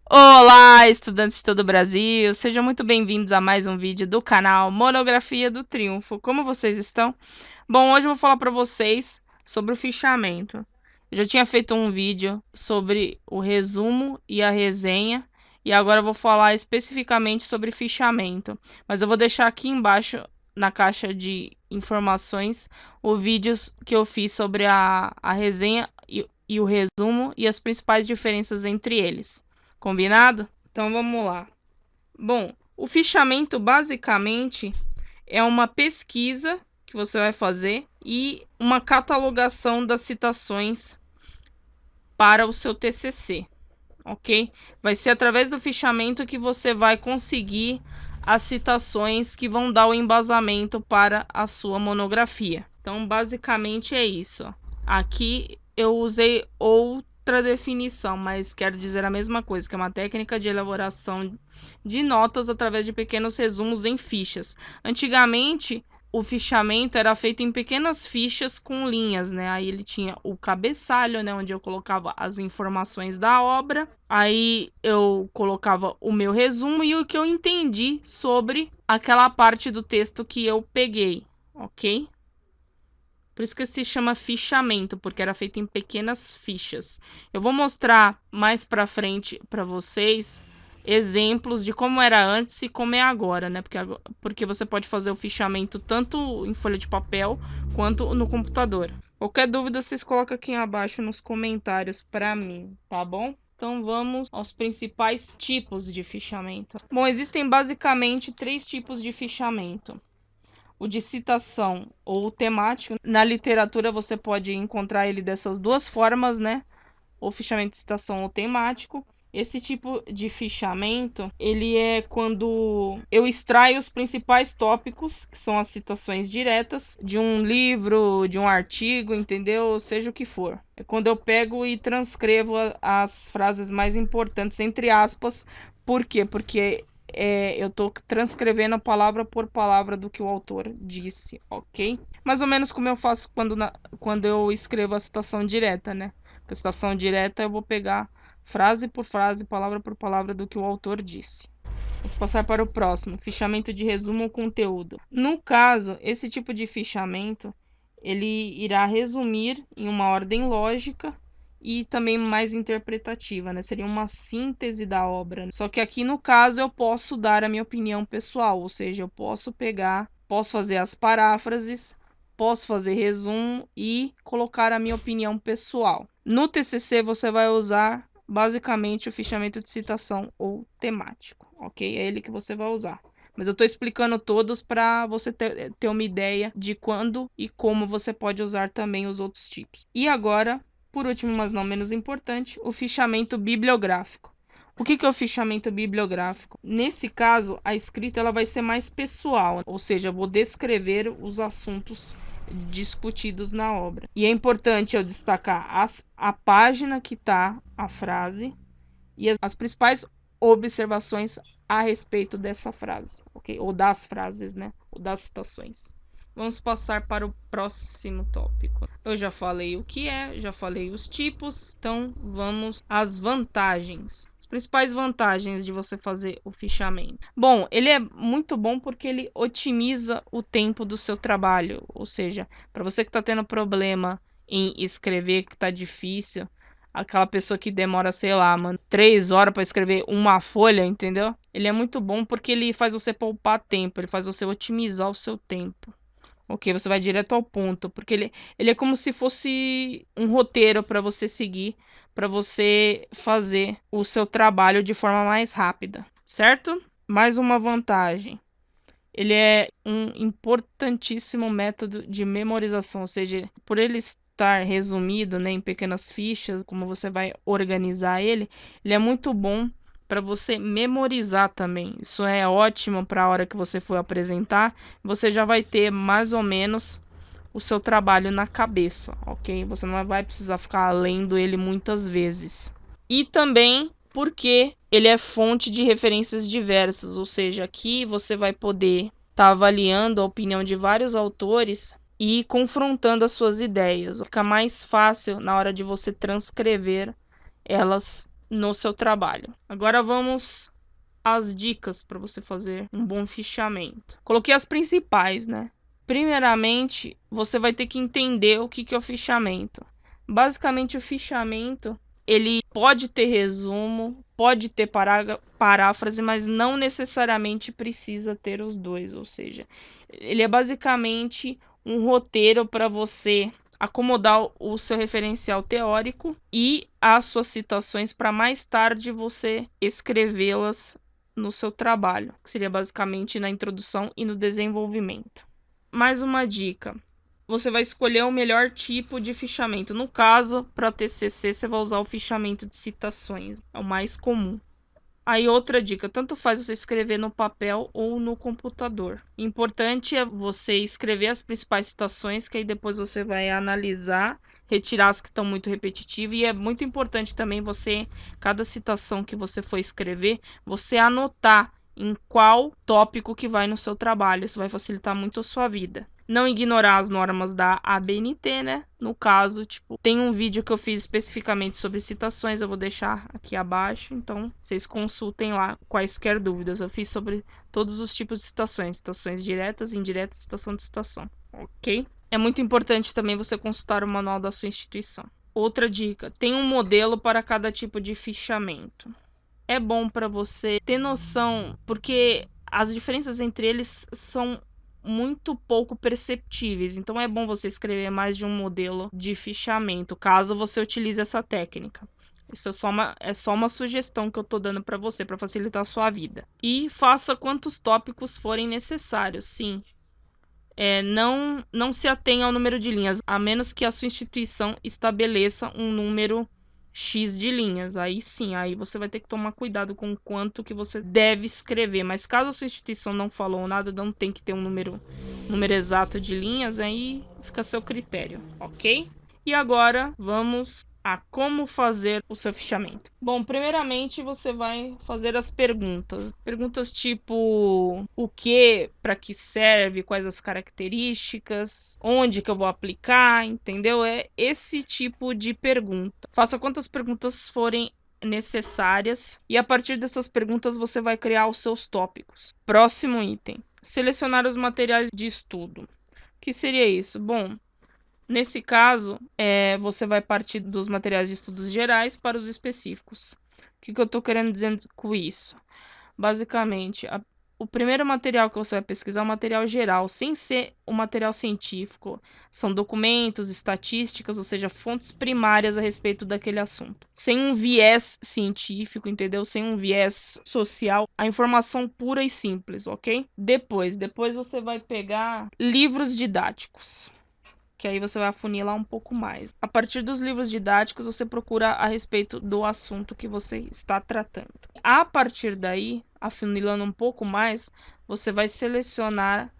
Olá, estudantes de todo o Brasil! Sejam muito bem-vindos a mais um vídeo do canal Monografia do Triunfo. Como vocês estão? Bom, hoje eu vou falar para vocês sobre o fichamento. Eu já tinha feito um vídeo sobre o resumo e a resenha, e agora eu vou falar especificamente sobre fichamento. Mas eu vou deixar aqui embaixo, na caixa de informações, os vídeos que eu fiz sobre a resenha e o resumo e as principais diferenças entre eles. Combinado? Então vamos lá. Bom, o fichamento basicamente é uma pesquisa que você vai fazer e uma catalogação das citações para o seu TCC, ok? Vai ser através do fichamento que você vai conseguir as citações que vão dar o embasamento para a sua monografia. Então, basicamente é isso. Aqui eu usei outra definição, mas quero dizer a mesma coisa, que é uma técnica de elaboração de notas através de pequenos resumos em fichas. Antigamente, o fichamento era feito em pequenas fichas com linhas, né? Aí ele tinha o cabeçalho, né, onde eu colocava as informações da obra. Aí eu colocava o meu resumo e o que eu entendi sobre aquela parte do texto que eu peguei, ok? Por isso que se chama fichamento, porque era feito em pequenas fichas. Eu vou mostrar mais para frente para vocês exemplos de como era antes e como é agora, né? Porque você pode fazer o fichamento tanto em folha de papel quanto no computador. Qualquer dúvida, vocês colocam aqui abaixo nos comentários para mim, tá bom? Então vamos aos principais tipos de fichamento. Bom, existem basicamente 3 tipos de fichamento. O de citação ou temático. Na literatura você pode encontrar ele dessas duas formas, né? Ou fichamento de citação ou temático. Esse tipo de fichamento, ele é quando eu extraio os principais tópicos, que são as citações diretas, de um livro, de um artigo, entendeu? Seja o que for. É quando eu pego e transcrevo as frases mais importantes, entre aspas. Por quê? Porque eu estou transcrevendo palavra por palavra do que o autor disse, ok? Mais ou menos como eu faço quando eu escrevo a citação direta, né? A citação direta eu vou pegar frase por frase, palavra por palavra do que o autor disse. Vamos passar para o próximo, fichamento de resumo ou conteúdo. No caso, esse tipo de fichamento, ele irá resumir em uma ordem lógica e também mais interpretativa, né? Seria uma síntese da obra. Só que aqui no caso eu posso dar a minha opinião pessoal, ou seja, eu posso fazer as paráfrases, posso fazer resumo e colocar a minha opinião pessoal. No TCC você vai usar basicamente o fichamento de citação ou temático, ok? É ele que você vai usar. Mas eu estou explicando todos para você ter uma ideia de quando e como você pode usar também os outros tipos. E agora, por último, mas não menos importante, o fichamento bibliográfico. O que é o fichamento bibliográfico? Nesse caso, a escrita ela vai ser mais pessoal, ou seja, eu vou descrever os assuntos discutidos na obra. E é importante eu destacar a página que está a frase e as principais observações a respeito dessa frase, ok? Ou das frases, né? Ou das citações. Vamos passar para o próximo tópico. Eu já falei o que é, já falei os tipos, então vamos às vantagens. As principais vantagens de você fazer o fichamento. Bom, ele é muito bom porque ele otimiza o tempo do seu trabalho, ou seja, para você que está tendo problema em escrever, que está difícil, aquela pessoa que demora, sei lá, mano, 3 horas para escrever uma folha, entendeu? Ele é muito bom porque ele faz você poupar tempo, ele faz você otimizar o seu tempo. Ok, você vai direto ao ponto, porque ele é como se fosse um roteiro para você seguir, para você fazer o seu trabalho de forma mais rápida, certo? Mais uma vantagem. Ele é um importantíssimo método de memorização, ou seja, por ele estar resumido, né, em pequenas fichas, como você vai organizar ele é muito bom para você memorizar também. Isso é ótimo para a hora que você for apresentar, você já vai ter mais ou menos o seu trabalho na cabeça, ok? Você não vai precisar ficar lendo ele muitas vezes. E também porque ele é fonte de referências diversas, ou seja, aqui você vai poder estar avaliando a opinião de vários autores e confrontando as suas ideias. Fica mais fácil na hora de você transcrever elas no seu trabalho. Agora vamos às dicas para você fazer um bom fichamento. Coloquei as principais, né? Primeiramente, você vai ter que entender o que é o fichamento. Basicamente, o fichamento, ele pode ter resumo, pode ter paráfrase, mas não necessariamente precisa ter os dois. Ou seja, ele é basicamente um roteiro para você acomodar o seu referencial teórico e as suas citações para mais tarde você escrevê-las no seu trabalho, que seria basicamente na introdução e no desenvolvimento. Mais uma dica: você vai escolher o melhor tipo de fichamento. No caso, para TCC, você vai usar o fichamento de citações, é o mais comum. Aí outra dica: tanto faz você escrever no papel ou no computador. Importante é você escrever as principais citações, que aí depois você vai analisar, retirar as que estão muito repetitivas. E é muito importante também você, cada citação que você for escrever, você anotar em qual tópico que vai no seu trabalho. Isso vai facilitar muito a sua vida. Não ignorar as normas da ABNT, né? No caso, tipo, tem um vídeo que eu fiz especificamente sobre citações, eu vou deixar aqui abaixo, então vocês consultem lá quaisquer dúvidas. Eu fiz sobre todos os tipos de citações, citações diretas, indiretas, citação de citação, ok? É muito importante também você consultar o manual da sua instituição. Outra dica: tem um modelo para cada tipo de fichamento. É bom para você ter noção, porque as diferenças entre eles são muito pouco perceptíveis. Então é bom você escrever mais de um modelo de fichamento, caso você utilize essa técnica. Isso é só uma sugestão que eu estou dando para você, para facilitar a sua vida. E faça quantos tópicos forem necessários, sim. Não se atenha ao número de linhas, a menos que a sua instituição estabeleça um número X de linhas. Aí sim, aí você vai ter que tomar cuidado com o quanto que você deve escrever. Mas caso a sua instituição não falou nada, não tem que ter um número exato de linhas, aí fica a seu critério, ok? E agora vamos a como fazer o seu fichamento. Bom, primeiramente você vai fazer as perguntas. Perguntas tipo o que, para que serve, quais as características, onde que eu vou aplicar, entendeu? É esse tipo de pergunta. Faça quantas perguntas forem necessárias e a partir dessas perguntas você vai criar os seus tópicos. Próximo item: selecionar os materiais de estudo. O que seria isso? Bom, nesse caso, você vai partir dos materiais de estudos gerais para os específicos. O que eu estou querendo dizer com isso? Basicamente, o primeiro material que você vai pesquisar é o material geral, sem ser o material científico. São documentos, estatísticas, ou seja, fontes primárias a respeito daquele assunto. Sem um viés científico, entendeu? Sem um viés social. A informação pura e simples, ok? Depois você vai pegar livros didáticos, que aí você vai afunilar um pouco mais. A partir dos livros didáticos, você procura a respeito do assunto que você está tratando. A partir daí, afunilando um pouco mais, você vai selecionar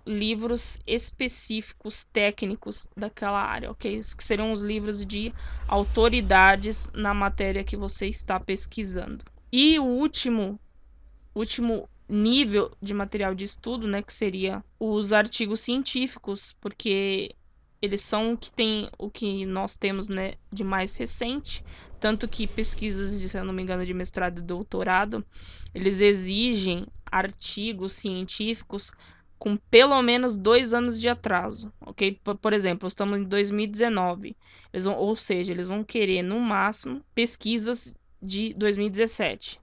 livros específicos, técnicos daquela área, ok? Que serão os livros de autoridades na matéria que você está pesquisando. E o último nível de material de estudo, né, que seria os artigos científicos, porque eles são o que nós temos, né, de mais recente, tanto que pesquisas, se eu não me engano, de mestrado e doutorado, eles exigem artigos científicos com pelo menos 2 anos de atraso, ok? Por exemplo, estamos em 2019, ou seja, eles vão querer, no máximo, pesquisas de 2017.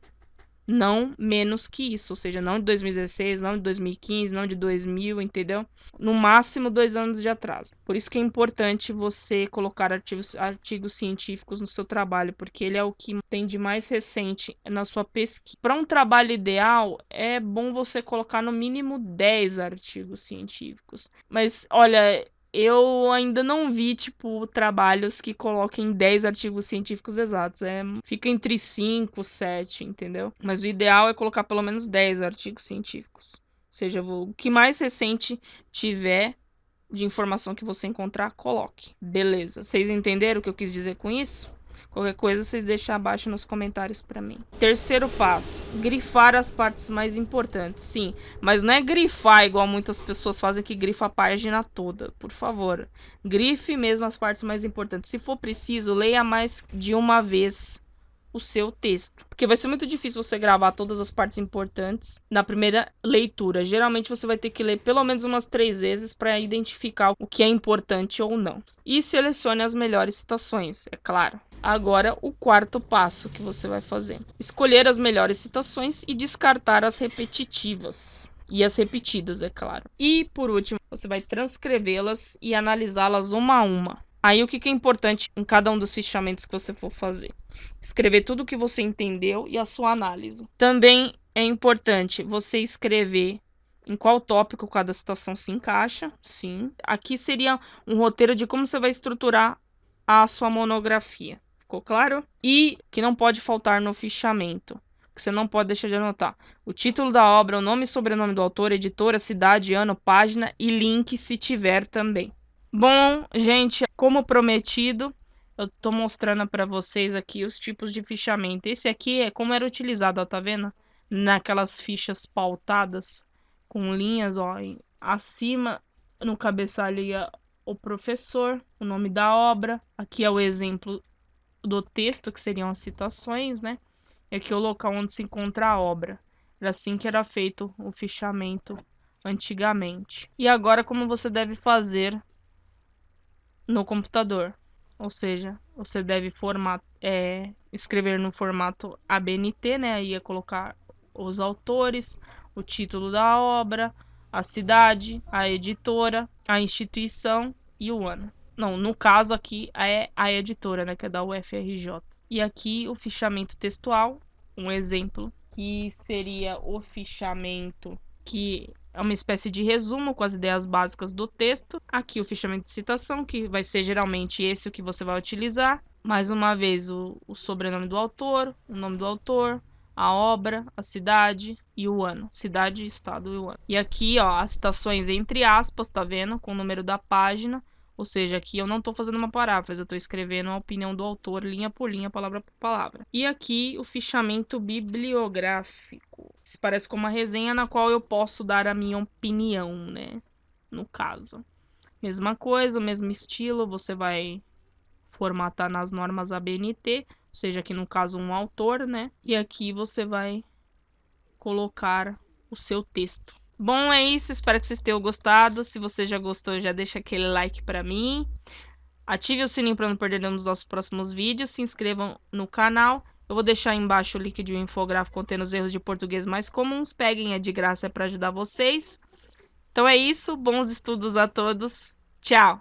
Não menos que isso, ou seja, não de 2016, não de 2015, não de 2000, entendeu? No máximo 2 anos de atraso. Por isso que é importante você colocar artigos científicos no seu trabalho, porque ele é o que tem de mais recente na sua pesquisa. Para um trabalho ideal, é bom você colocar no mínimo 10 artigos científicos. Mas, olha, eu ainda não vi, tipo, trabalhos que coloquem 10 artigos científicos exatos. Fica entre 5 e 7, entendeu? Mas o ideal é colocar pelo menos 10 artigos científicos. Ou seja, o que mais recente tiver de informação que você encontrar, coloque. Beleza. Vocês entenderam o que eu quis dizer com isso? Qualquer coisa, vocês deixam abaixo nos comentários para mim. Terceiro passo: grifar as partes mais importantes. Sim, mas não é grifar igual muitas pessoas fazem, que grifa a página toda. Por favor, grife mesmo as partes mais importantes. Se for preciso, leia mais de uma vez o seu texto. Porque vai ser muito difícil você gravar todas as partes importantes na primeira leitura. Geralmente você vai ter que ler pelo menos umas 3 vezes para identificar o que é importante ou não. E selecione as melhores citações, é claro. Agora, o quarto passo que você vai fazer: escolher as melhores citações e descartar as repetitivas. E as repetidas, é claro. E, por último, você vai transcrevê-las e analisá-las uma a uma. Aí, o que é importante em cada um dos fichamentos que você for fazer? Escrever tudo o que você entendeu e a sua análise. Também é importante você escrever em qual tópico cada citação se encaixa. Sim. Aqui seria um roteiro de como você vai estruturar a sua monografia. Ficou claro? E que não pode faltar no fichamento, que você não pode deixar de anotar: o título da obra, o nome e sobrenome do autor, editora, cidade, ano, página e link se tiver também. Bom, gente, como prometido, eu tô mostrando para vocês aqui os tipos de fichamento. Esse aqui é como era utilizado, ó, tá vendo? Naquelas fichas pautadas com linhas, ó, acima no cabeçalho ia o professor, o nome da obra. Aqui é o exemplo do texto, que seriam as citações, né? E aqui é o local onde se encontra a obra. Era assim que era feito o fichamento antigamente. E agora, como você deve fazer no computador? Ou seja, você deve escrever no formato ABNT, né? Aí ia colocar os autores, o título da obra, a cidade, a editora, a instituição e o ano. Não, no caso aqui é a editora, né, que é da UFRJ. E aqui o fichamento textual, um exemplo, que seria o fichamento que é uma espécie de resumo com as ideias básicas do texto. Aqui o fichamento de citação, que vai ser geralmente esse o que você vai utilizar. Mais uma vez, o sobrenome do autor, o nome do autor, a obra, a cidade e o ano. Cidade, estado e o ano. E aqui, ó, as citações entre aspas, tá vendo? Com o número da página. Ou seja, aqui eu não estou fazendo uma paráfrase, eu estou escrevendo a opinião do autor, linha por linha, palavra por palavra. E aqui o fichamento bibliográfico. Se parece com uma resenha na qual eu posso dar a minha opinião, né? No caso. Mesma coisa, o mesmo estilo, você vai formatar nas normas ABNT, ou seja, aqui no caso um autor, né? E aqui você vai colocar o seu texto. Bom, é isso, espero que vocês tenham gostado. Se você já gostou, já deixa aquele like para mim. Ative o sininho para não perder nenhum dos nossos próximos vídeos. Se inscrevam no canal. Eu vou deixar embaixo o link de um infográfico contendo os erros de português mais comuns. Peguem, é de graça, é para ajudar vocês. Então é isso, bons estudos a todos. Tchau!